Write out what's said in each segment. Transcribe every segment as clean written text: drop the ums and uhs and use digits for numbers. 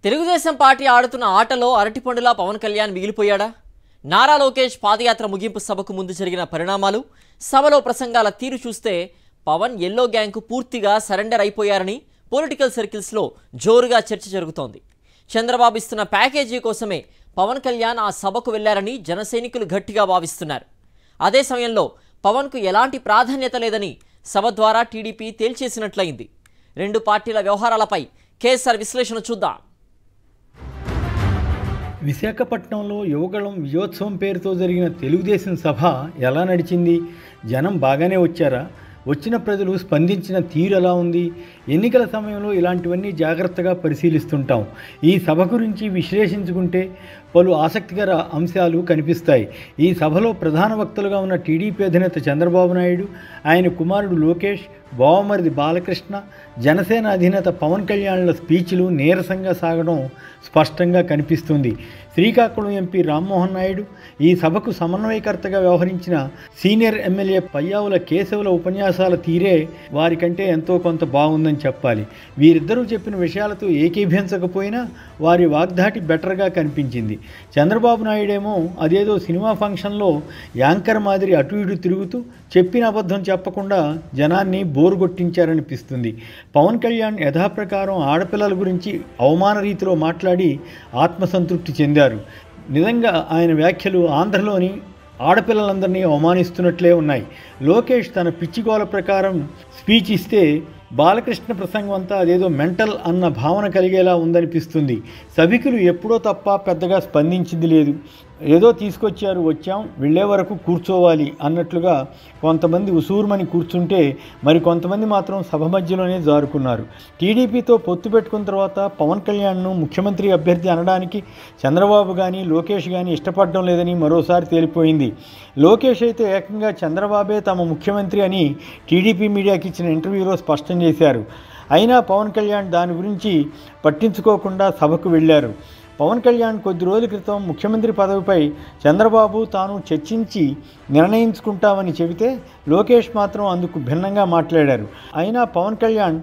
Telugu Desam party ఆడుతున్న ఆటలో అరటిపండులా పవన్ కళ్యాణ్ మిగిలిపోయాడా? నారా లోకేష్ పాదయాత్ర ముగింపు సభకు ముందు జరిగిన పరిణామాలు, సభలో ప్రసంగాల తీరు చూస్తే పవన్ ఎల్లో గ్యాంగ్కు పూర్తిగా సరెండర్ అయిపోయారని పొలిటికల్ సర్కిల్స్లో జోరుగా చర్చ జరుగుతోంది. చంద్రబాబు ఇస్తున్న ప్యాకేజీ కోసమే పవన్ కళ్యాణ్ ఆ సభకు వెళ్లారని జనసైనికులు గట్టిగా భావిస్తున్నారు. అదే సమయంలో పవన్కు ఎలాంటి ప్రాధాన్యత లేదని సభ ద్వారా టీడీపీ తేల్చేసినట్లయింది. రెండు పార్టీల వ్యవహారాలపై కేఎస్ఆర్ విశ్లేషణ చూద్దాం. విశాఖపట్నంలో యువగళం విజయోత్సవం పేరుతో జరిగిన తెలుగుదేశం సభ ఎలా నడిచింది? జనం బాగానే వచ్చారా? వచ్చిన ప్రజలు స్పందించిన తీరు ఎలా ఉంది? ఎన్నికల సమయంలో ఇలాంటివన్నీ జాగ్రత్తగా పరిశీలిస్తుంటాం. ఈ సభ గురించి విశ్లేషించుకుంటే పలు ఆసక్తికర అంశాలు కనిపిస్తాయి. ఈ సభలో ప్రధాన వక్తలుగా ఉన్న టీడీపీ అధినేత చంద్రబాబు నాయుడు, ఆయన కుమారుడు లోకేష్, బావమరిది బాలకృష్ణ, జనసేన అధినేత పవన్ కళ్యాణ్ల స్పీచ్లు నీరసంగా సాగడం స్పష్టంగా కనిపిస్తుంది. శ్రీకాకుళం ఎంపీ రామ్మోహన్ నాయుడు, ఈ సభకు సమన్వయకర్తగా వ్యవహరించిన సీనియర్ ఎమ్మెల్యే పయ్యావుల కేశవుల ఉపన్యాసాల తీరే వారికంటే ఎంతో కొంత బాగుందని చెప్పాలి. వీరిద్దరూ చెప్పిన విషయాలతో ఏకీభవించకపోయినా వారి వాగ్దాటి బెటర్గా కనిపించింది. చంద్రబాబు నాయుడేమో అదేదో సినిమా ఫంక్షన్లో యాంకర్ మాదిరి అటు ఇటు తిరుగుతూ చెప్పిన అబద్ధం చెప్పకుండా జనాన్ని బోరు కొట్టించారనిపిస్తుంది. పవన్ కళ్యాణ్ యథాప్రకారం ఆడపిల్లల గురించి అవమాన రీతిలో మాట్లాడి ఆత్మసంతృప్తి చెందారు. నిజంగా ఆయన వ్యాఖ్యలు ఆంధ్రలోని ఆడపిల్లలందరినీ అవమానిస్తున్నట్లే ఉన్నాయి. లోకేష్ తన పిచ్చిగోల ప్రకారం స్పీచ్ ఇస్తే బాలకృష్ణ ప్రసంగం అంతా అదేదో మెంటల్ అన్న భావన కలిగేలా ఉందనిపిస్తుంది. సభికులు ఎప్పుడో తప్ప పెద్దగా స్పందించింది లేదు. ఏదో తీసుకొచ్చారు, వచ్చాం, వెళ్ళే వరకు కూర్చోవాలి అన్నట్లుగా కొంతమంది ఉసూరుమని కూర్చుంటే మరి కొంతమంది మాత్రం సభ మధ్యలోనే జారుకున్నారు. టీడీపీతో పొత్తు పెట్టుకున్న తర్వాత పవన్ కళ్యాణ్ను ముఖ్యమంత్రి అభ్యర్థి అనడానికి చంద్రబాబు కానీ లోకేష్ కానీ ఇష్టపడడం లేదని మరోసారి తేలిపోయింది. లోకేష్ అయితే ఏకంగా చంద్రబాబే తమ ముఖ్యమంత్రి అని టీడీపీ మీడియాకి ఇచ్చిన ఇంటర్వ్యూలో స్పష్టం చేశారు. అయినా పవన్ కళ్యాణ్ దాని గురించి పట్టించుకోకుండా సభకు వెళ్ళారు. పవన్ కళ్యాణ్ కొద్ది రోజుల క్రితం ముఖ్యమంత్రి పదవిపై చంద్రబాబు తాను చర్చించి నిర్ణయించుకుంటామని చెబితే లోకేష్ మాత్రం అందుకు భిన్నంగా మాట్లాడారు. అయినా పవన్ కళ్యాణ్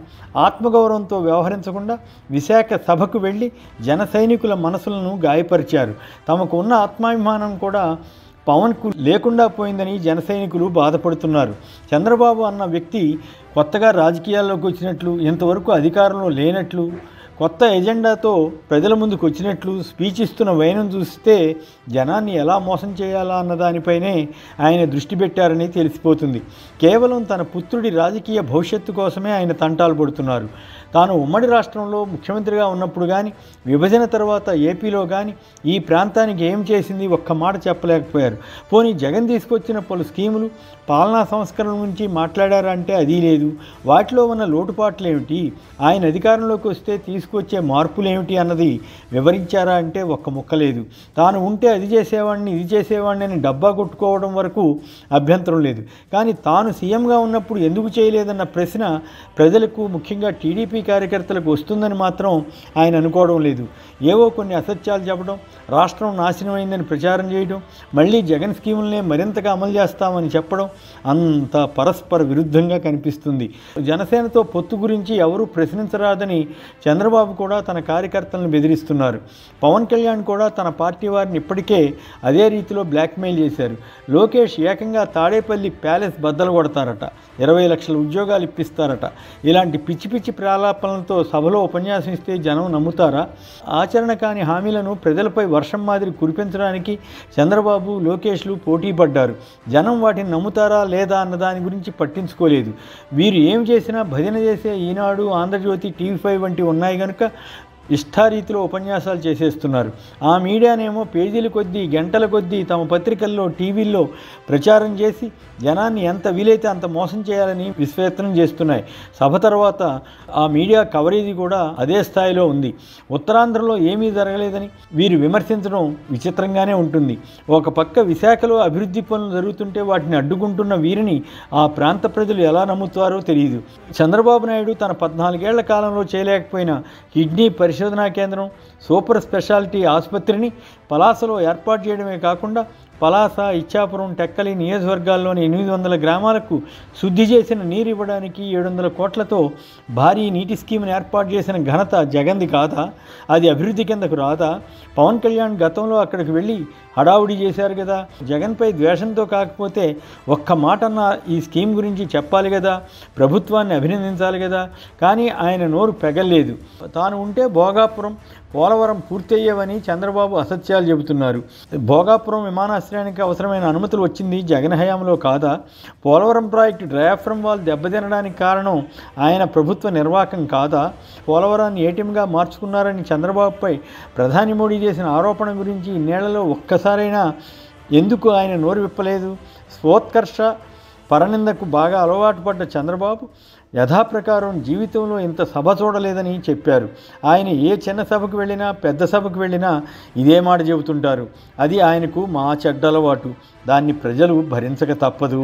ఆత్మగౌరవంతో వ్యవహరించకుండా విశాఖ సభకు వెళ్ళి జన సైనికుల మనసులను గాయపరిచారు. తమకు ఉన్న ఆత్మాభిమానం కూడా పవన్కు లేకుండా పోయిందని జన సైనికులు బాధపడుతున్నారు. చంద్రబాబు అన్న వ్యక్తి కొత్తగా రాజకీయాల్లోకి వచ్చినట్లు, ఇంతవరకు అధికారంలో లేనట్లు, కొత్త ఎజెండాతో ప్రజల ముందుకు వచ్చినట్లు స్పీచ్ ఇస్తున్న వైనం చూస్తే జనాన్ని ఎలా మోసం చేయాలా అన్న దానిపైనే ఆయన దృష్టి పెట్టారని తెలిసిపోతుంది. కేవలం తన పుత్రుడి రాజకీయ భవిష్యత్తు కోసమే ఆయన తంటాలు పడుతున్నారు. తాను ఉమ్మడి రాష్ట్రంలో ముఖ్యమంత్రిగా ఉన్నప్పుడు కానీ, విభజన తర్వాత ఏపీలో కానీ ఈ ప్రాంతానికి ఏం చేసింది ఒక్క మాట చెప్పలేకపోయారు. పోనీ జగన్ తీసుకొచ్చిన పలు స్కీములు, పాలనా సంస్కరణ గురించి మాట్లాడారా అంటే అది లేదు. వాటిలో ఉన్న లోటుపాట్లు ఏమిటి, ఆయన అధికారంలోకి వస్తే తీసుకొచ్చే మార్పులు ఏమిటి అన్నది వివరించారా అంటే ఒక్క ముక్క లేదు. తాను ఉంటే అది చేసేవాడిని, ఇది చేసేవాడిని అని డబ్బా కొట్టుకోవడం వరకు అభ్యంతరం లేదు. కానీ తాను సీఎంగా ఉన్నప్పుడు ఎందుకు చేయలేదన్న ప్రశ్న ప్రజలకు, ముఖ్యంగా టీడీపీ కార్యకర్తలకు వస్తుందని మాత్రం ఆయన అనుకోవడం లేదు. ఏవో కొన్ని అసత్యాలు చెప్పడం, రాష్ట్రం నాశనమైందని ప్రచారం చేయడం, మళ్ళీ జగన్ స్కీములనే మరింతగా అమలు చేస్తామని చెప్పడం అంత పరస్పర విరుద్ధంగా కనిపిస్తుంది. జనసేనతో పొత్తు గురించి ఎవరూ ప్రశ్నించరాదని చంద్రబాబు కూడా తన కార్యకర్తలను బెదిరిస్తున్నారు. పవన్ కళ్యాణ్ కూడా తన పార్టీ వారిని ఇప్పటికే అదే రీతిలో బ్లాక్మెయిల్ చేశారు. లోకేష్ ఏకంగా తాడేపల్లి ప్యాలెస్ బద్దలు కొడతారట, 20 లక్షల ఉద్యోగాలు ఇప్పిస్తారట. ఇలాంటి పిచ్చి పిచ్చి ప్రాలాపనలతో సభలో ఉపన్యాసం ఇస్తే జనం నమ్ముతారా? ఆచరణ కాని హామీలను ప్రజలపై వర్షం మాదిరి కురిపించడానికి చంద్రబాబు, లోకేష్లు పోటీ పడ్డారు. జనం వాటిని నమ్ముతారా లేదా అన్న దాని గురించి పట్టించుకోలేదు. వీరు ఏం చేసినా భజన చేసే ఈనాడు, ఆంధ్రజ్యోతి, టీవీ5 వంటివి ఉన్నాయి కనుక ఇష్టారీతిలో ఉపన్యాసాలు చేసేస్తున్నారు. ఆ మీడియానేమో పేజీల కొద్దీ, గంటల కొద్దీ తమ పత్రికల్లో, టీవీల్లో ప్రచారం చేసి జనాన్ని ఎంత వీలైతే అంత మోసం చేయాలని విశ్వయత్నం చేస్తున్నాయి. సభ తర్వాత ఆ మీడియా కవరేజీ కూడా అదే స్థాయిలో ఉంది. ఉత్తరాంధ్రలో ఏమీ జరగలేదని వీరు విమర్శించడం విచిత్రంగానే ఉంటుంది. ఒక పక్క విశాఖలో అభివృద్ధి పనులు జరుగుతుంటే వాటిని అడ్డుకుంటున్న వీరిని ఆ ప్రాంత ప్రజలు ఎలా నమ్ముతారో తెలియదు. చంద్రబాబు నాయుడు తన 14 ఏళ్ల కాలంలో చేయలేకపోయిన కిడ్నీ పరిశోధనా కేంద్రం, సూపర్ స్పెషాలిటీ ఆసుపత్రిని పలాసలో ఏర్పాటు చేయడమే కాకుండా పలాస, ఇచ్చాపురం, టెక్కలి నియోజకవర్గాల్లోని 800 గ్రామాలకు శుద్ధి చేసిన నీరు ఇవ్వడానికి 700 కోట్లతో భారీ నీటి స్కీమ్ని ఏర్పాటు చేసిన ఘనత జగన్ది కాదా? అది అభివృద్ధి కిందకు రాదా? పవన్ కళ్యాణ్ గతంలో అక్కడికి వెళ్ళి హడావుడి చేశారు కదా. జగన్పై ద్వేషంతో కాకపోతే ఒక్క మాటన్నా ఈ స్కీమ్ గురించి చెప్పాలి కదా, ప్రభుత్వాన్ని అభినందించాలి కదా. కానీ ఆయన నోరు పెగల్లేదు. తాను ఉంటే భోగాపురం, పోలవరం పూర్తయ్యేవని చంద్రబాబు అసత్యాలు చెబుతున్నారు. భోగాపురం విమానాశ్రయానికి అవసరమైన అనుమతులు వచ్చింది జగన్ హయాంలో కాదా? పోలవరం ప్రాజెక్టు డయాఫ్రమ్ వాల్ దెబ్బతినడానికి కారణం ఆయన ప్రభుత్వ నిర్వాహకం కాదా? పోలవరాన్ని ఏటీఎంగా మార్చుకున్నారని చంద్రబాబుపై ప్రధాని మోడీ చేసిన ఆరోపణ గురించి ఇన్నేళ్లలో ఒక్కసారైనా ఎందుకు ఆయన నోరు విప్పలేదు? స్వోత్కర్ష పరనిందకు బాగా అలవాటు పడ్డ చంద్రబాబు యథాప్రకారం జీవితంలో ఇంత సభ చూడలేదని చెప్పారు. ఆయన ఏ చిన్న సభకు వెళ్ళినా పెద్ద సభకు వెళ్ళినా ఇదే మాట చెబుతుంటారు. అది ఆయనకు మా చెడ్డ అలవాటు. దాన్ని ప్రజలు భరించక తప్పదు.